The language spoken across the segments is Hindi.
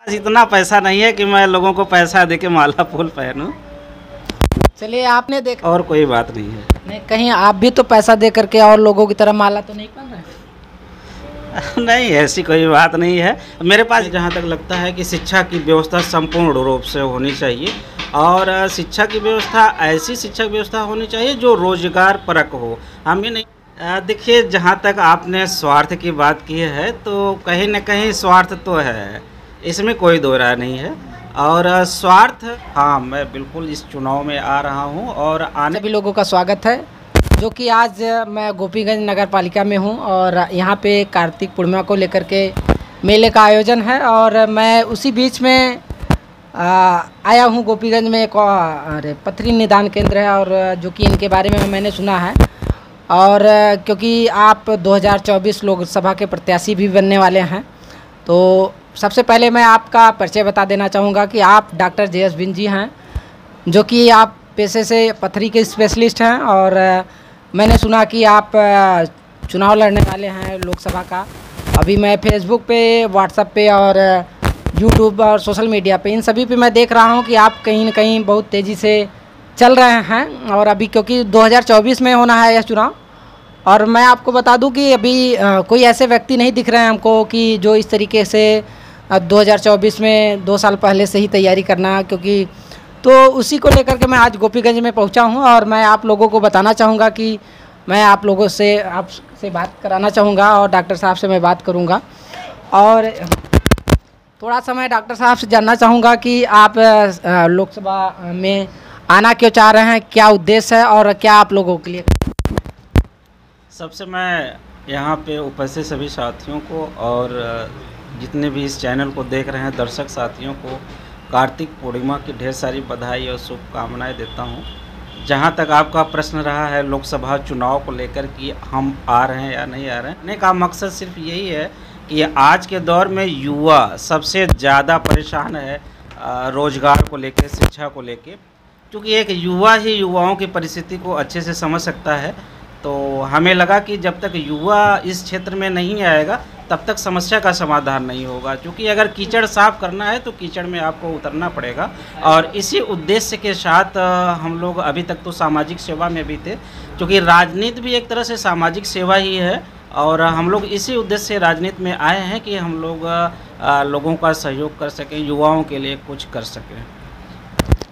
पास इतना पैसा नहीं है कि मैं लोगों को पैसा दे के माला फूल पहनूं। चलिए, आपने देखा और कोई बात नहीं है। नहीं, कहीं आप भी तो पैसा दे करके और लोगों की तरह माला तो नहीं पहन रहे? नहीं, ऐसी कोई बात नहीं है। मेरे पास जहाँ तक लगता है कि शिक्षा की व्यवस्था संपूर्ण रूप से होनी चाहिए, और शिक्षा की व्यवस्था ऐसी शिक्षा व्यवस्था होनी चाहिए जो रोजगार परक हो। हमें नहीं देखिए, जहाँ तक आपने स्वार्थ की बात की है तो कहीं न कहीं स्वार्थ तो है, इसमें कोई दो राय नहीं है। और स्वार्थ, हाँ, मैं बिल्कुल इस चुनाव में आ रहा हूँ और आने सभी लोगों का स्वागत है, जो कि आज मैं गोपीगंज नगर पालिका में हूँ और यहाँ पे कार्तिक पूर्णिमा को लेकर के मेले का आयोजन है। और मैं उसी बीच में आया हूँ। गोपीगंज में एक अरे पथरी निदान केंद्र है, और जो कि इनके बारे में मैंने सुना है। और क्योंकि आप 2024 लोकसभा के प्रत्याशी भी बनने वाले हैं, तो सबसे पहले मैं आपका परिचय बता देना चाहूँगा कि आप डॉक्टर जे.एस. बिंद जी हैं, जो कि आप पेशे से पथरी के स्पेशलिस्ट हैं। और मैंने सुना कि आप चुनाव लड़ने वाले हैं लोकसभा का। अभी मैं फेसबुक पे, व्हाट्सएप पे और यूट्यूब और सोशल मीडिया पे, इन सभी पे मैं देख रहा हूँ कि आप कहीं न कहीं बहुत तेज़ी से चल रहे हैं। और अभी क्योंकि 2024 में होना है यह चुनाव, और मैं आपको बता दूं कि अभी कोई ऐसे व्यक्ति नहीं दिख रहे हैं हमको कि जो इस तरीके से 2024 में 2 साल पहले से ही तैयारी करना, क्योंकि तो उसी को लेकर के मैं आज गोपीगंज में पहुंचा हूं। और मैं आप लोगों को बताना चाहूँगा कि मैं आप लोगों से आपसे बात कराना चाहूँगा, और डॉक्टर साहब से मैं बात करूँगा। और थोड़ा सा मैं डॉक्टर साहब से जानना चाहूँगा कि आप लोकसभा में आना क्यों चाह रहे हैं, क्या उद्देश्य है और क्या आप लोगों के लिए। सबसे मैं यहाँ पे उपस्थित सभी साथियों को और जितने भी इस चैनल को देख रहे हैं दर्शक साथियों को कार्तिक पूर्णिमा की ढेर सारी बधाई और शुभकामनाएं देता हूँ। जहाँ तक आपका प्रश्न रहा है लोकसभा चुनाव को लेकर कि हम आ रहे हैं या नहीं आ रहे हैं, आने का मकसद सिर्फ यही है कि आज के दौर में युवा सबसे ज़्यादा परेशान है रोजगार को लेकर, शिक्षा को लेकर, क्योंकि एक युवा ही युवाओं की परिस्थिति को अच्छे से समझ सकता है। तो हमें लगा कि जब तक युवा इस क्षेत्र में नहीं आएगा तब तक समस्या का समाधान नहीं होगा, क्योंकि अगर कीचड़ साफ करना है तो कीचड़ में आपको उतरना पड़ेगा। और इसी उद्देश्य के साथ हम लोग अभी तक तो सामाजिक सेवा में भी थे, क्योंकि राजनीति भी एक तरह से सामाजिक सेवा ही है, और हम लोग इसी उद्देश्य से राजनीति में आए हैं कि हम लोग लोगों का सहयोग कर सकें, युवाओं के लिए कुछ कर सकें।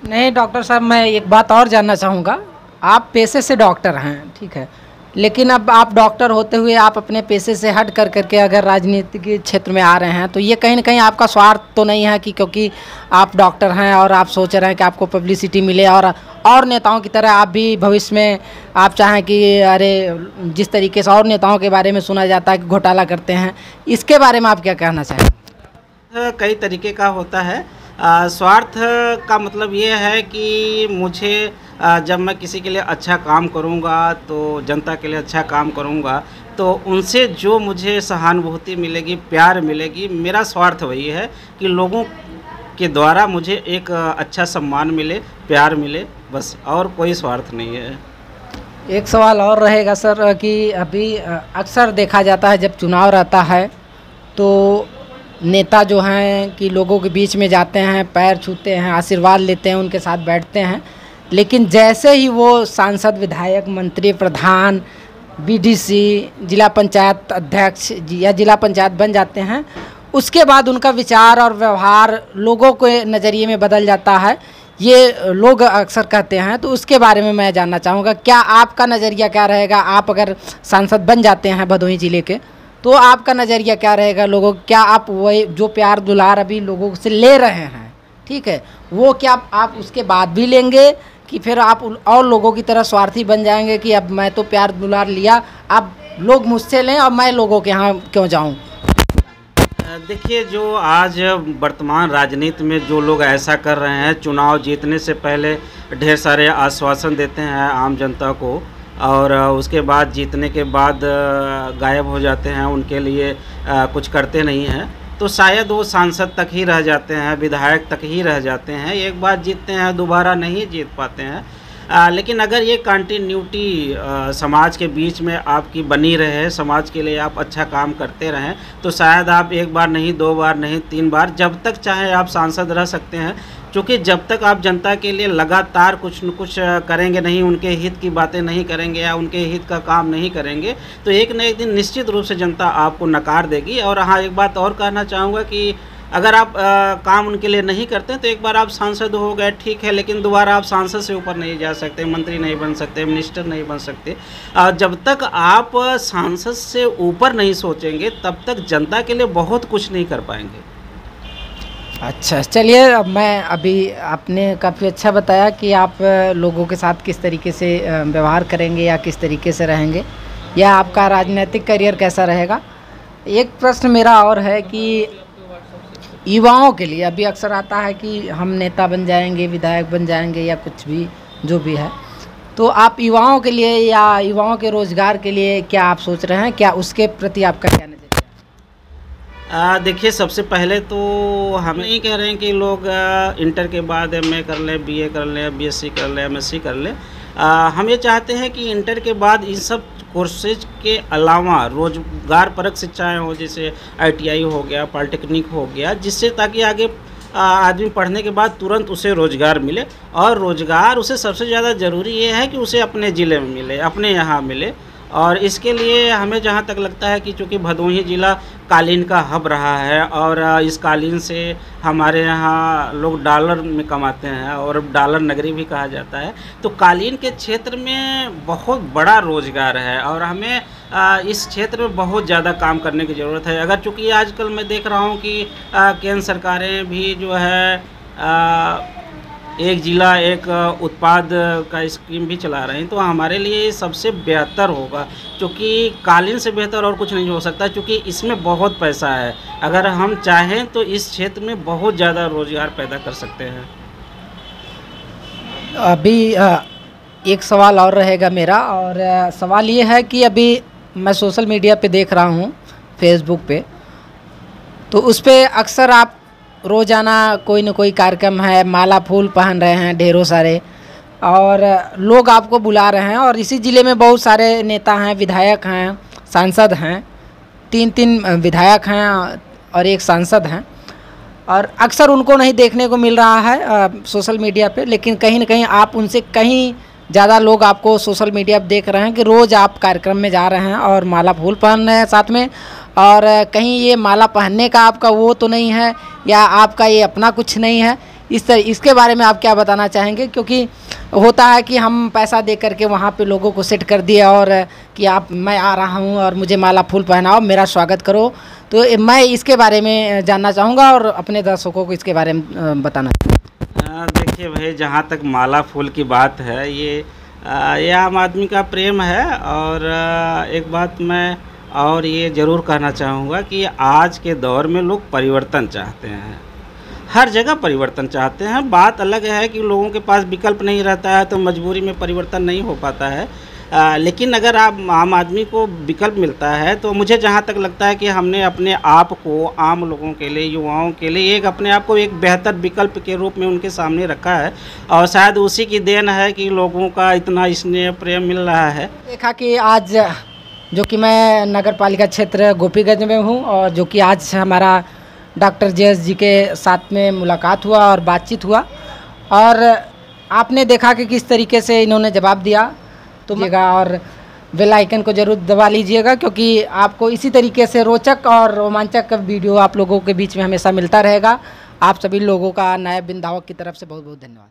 नहीं डॉक्टर साहब, मैं एक बात और जानना चाहूँगा। आप पेशे से डॉक्टर हैं, ठीक है, लेकिन अब आप डॉक्टर होते हुए आप अपने पेशे से हट कर करके अगर राजनीति के क्षेत्र में आ रहे हैं, तो ये कहीं ना कहीं आपका स्वार्थ तो नहीं है कि क्योंकि आप डॉक्टर हैं और आप सोच रहे हैं कि आपको पब्लिसिटी मिले, और नेताओं की तरह आप भी भविष्य में आप चाहें कि अरे जिस तरीके से और नेताओं के बारे में सुना जाता है कि घोटाला करते हैं, इसके बारे में आप क्या कहना चाहेंगे? कई तरीके का होता है। स्वार्थ का मतलब ये है कि मुझे जब मैं किसी के लिए अच्छा काम करूँगा, तो जनता के लिए अच्छा काम करूँगा, तो उनसे जो मुझे सहानुभूति मिलेगी, प्यार मिलेगी, मेरा स्वार्थ वही है कि लोगों के द्वारा मुझे एक अच्छा सम्मान मिले, प्यार मिले, बस, और कोई स्वार्थ नहीं है। एक सवाल और रहेगा सर कि अभी अक्सर देखा जाता है जब चुनाव रहता है तो नेता जो हैं कि लोगों के बीच में जाते हैं, पैर छूते हैं, आशीर्वाद लेते हैं, उनके साथ बैठते हैं, लेकिन जैसे ही वो सांसद, विधायक, मंत्री, प्रधान, बीडीसी, जिला पंचायत अध्यक्ष या जिला पंचायत बन जाते हैं, उसके बाद उनका विचार और व्यवहार लोगों के नज़रिए में बदल जाता है, ये लोग अक्सर कहते हैं। तो उसके बारे में मैं जानना चाहूँगा, क्या आपका नज़रिया क्या रहेगा? आप अगर सांसद बन जाते हैं भदोही ज़िले के, तो आपका नज़रिया क्या रहेगा लोगों? क्या आप वही जो प्यार दुलार अभी लोगों से ले रहे हैं, ठीक है, वो क्या आप उसके बाद भी लेंगे कि फिर आप और लोगों की तरह स्वार्थी बन जाएंगे कि अब मैं तो प्यार दुलार लिया, अब लोग मुझसे लें और मैं लोगों के यहाँ क्यों जाऊँ? देखिए, जो आज वर्तमान राजनीति में जो लोग ऐसा कर रहे हैं, चुनाव जीतने से पहले ढेर सारे आश्वासन देते हैं आम जनता को, और उसके बाद जीतने के बाद गायब हो जाते हैं, उनके लिए कुछ करते नहीं हैं, तो शायद वो सांसद तक ही रह जाते हैं, विधायक तक ही रह जाते हैं, एक बार जीतते हैं दोबारा नहीं जीत पाते हैं। लेकिन अगर ये कंटिन्यूटी समाज के बीच में आपकी बनी रहे, समाज के लिए आप अच्छा काम करते रहें, तो शायद आप एक बार नहीं, 2 बार नहीं, 3 बार, जब तक चाहे आप सांसद रह सकते हैं। क्योंकि जब तक आप जनता के लिए लगातार कुछ न कुछ करेंगे नहीं, उनके हित की बातें नहीं करेंगे या उनके हित का काम नहीं करेंगे, तो एक न एक दिन निश्चित रूप से जनता आपको नकार देगी। और हाँ, एक बात और कहना चाहूँगा कि अगर आप काम उनके लिए नहीं करते तो एक बार आप सांसद हो गए, ठीक है, लेकिन दोबारा आप सांसद से ऊपर नहीं जा सकते, मंत्री नहीं बन सकते, मिनिस्टर नहीं बन सकते। जब तक आप सांसद से ऊपर नहीं सोचेंगे तब तक जनता के लिए बहुत कुछ नहीं कर पाएंगे। अच्छा, चलिए, अब मैं अभी आपने काफ़ी अच्छा बताया कि आप लोगों के साथ किस तरीके से व्यवहार करेंगे या किस तरीके से रहेंगे, या आपका राजनीतिक करियर कैसा रहेगा। एक प्रश्न मेरा और है कि युवाओं के लिए अभी अक्सर आता है कि हम नेता बन जाएंगे, विधायक बन जाएंगे या कुछ भी जो भी है, तो आप युवाओं के लिए या युवाओं के रोज़गार के लिए क्या आप सोच रहे हैं, क्या उसके प्रति आपका क्या नज़रिया है? देखिए, सबसे पहले तो हम नहीं कह रहे हैं कि लोग इंटर के बाद MA कर लें, BA कर लें, BSc कर लें, MSc कर लें। हम ये चाहते हैं कि इंटर के बाद इन सब कोर्सेज के अलावा रोजगार परक शिक्षाएं हो, जैसे ITI हो गया, पॉलिटेक्निक हो गया, जिससे ताकि आगे आदमी पढ़ने के बाद तुरंत उसे रोज़गार मिले। और रोज़गार उसे सबसे ज़्यादा ज़रूरी ये है कि उसे अपने ज़िले में मिले, अपने यहाँ मिले। और इसके लिए हमें जहाँ तक लगता है कि चूँकि भदोही ज़िला कालीन का हब रहा है और इस कालीन से हमारे यहाँ लोग डॉलर में कमाते हैं और डॉलर नगरी भी कहा जाता है, तो कालीन के क्षेत्र में बहुत बड़ा रोज़गार है और हमें इस क्षेत्र में बहुत ज़्यादा काम करने की ज़रूरत है। अगर चूँकि आजकल मैं देख रहा हूँ कि केंद्र सरकारें भी जो है एक ज़िला एक उत्पाद का स्कीम भी चला रहे हैं, तो हमारे लिए सबसे बेहतर होगा, क्योंकि कालीन से बेहतर और कुछ नहीं हो सकता, क्योंकि इसमें बहुत पैसा है। अगर हम चाहें तो इस क्षेत्र में बहुत ज़्यादा रोज़गार पैदा कर सकते हैं। अभी एक सवाल और रहेगा मेरा, और सवाल ये है कि अभी मैं सोशल मीडिया पे देख रहा हूँ, फेसबुक पे, तो उस पे अक्सर आप रोज़ाना कोई न कोई कार्यक्रम है, माला फूल पहन रहे हैं ढेरों सारे, और लोग आपको बुला रहे हैं, और इसी ज़िले में बहुत सारे नेता हैं, विधायक हैं, सांसद हैं, 3 विधायक हैं और 1 सांसद हैं, और अक्सर उनको नहीं देखने को मिल रहा है सोशल मीडिया पे, लेकिन कहीं न कहीं आप उनसे कहीं ज़्यादा लोग आपको सोशल मीडिया पर देख रहे हैं कि रोज़ आप कार्यक्रम में जा रहे हैं और माला फूल पहन रहे हैं साथ में, और कहीं ये माला पहनने का आपका वो तो नहीं है या आपका ये अपना कुछ नहीं है, इसके बारे में आप क्या बताना चाहेंगे? क्योंकि होता है कि हम पैसा दे करके वहाँ पे लोगों को सेट कर दिया और कि मैं आ रहा हूँ और मुझे माला फूल पहनाओ, मेरा स्वागत करो, तो मैं इसके बारे में जानना चाहूँगा और अपने दर्शकों को इसके बारे में बताना चाहूँगा। देखिए भाई, जहाँ तक माला फूल की बात है, ये आम आदमी का प्रेम है। और एक बात मैं और ये ज़रूर कहना चाहूँगा कि आज के दौर में लोग परिवर्तन चाहते हैं, हर जगह परिवर्तन चाहते हैं। बात अलग है कि लोगों के पास विकल्प नहीं रहता है तो मजबूरी में परिवर्तन नहीं हो पाता है, लेकिन अगर आम आदमी को विकल्प मिलता है तो मुझे जहाँ तक लगता है कि हमने अपने आप को आम लोगों के लिए, युवाओं के लिए अपने आप को एक बेहतर विकल्प के रूप में उनके सामने रखा है, और शायद उसी की देन है कि लोगों का इतना स्नेह प्रेम मिल रहा है। देखा कि आज जो कि मैं नगर पालिका क्षेत्र गोपीगंज में हूँ, और जो कि आज हमारा डॉक्टर JS जी के साथ में मुलाकात हुआ और बातचीत हुआ, और आपने देखा कि किस तरीके से इन्होंने जवाब दिया, तो और बेल आइकन को ज़रूर दबा लीजिएगा, क्योंकि आपको इसी तरीके से रोचक और रोमांचक वीडियो आप लोगों के बीच में हमेशा मिलता रहेगा। आप सभी लोगों का नायब बिंदावक की तरफ से बहुत बहुत धन्यवाद।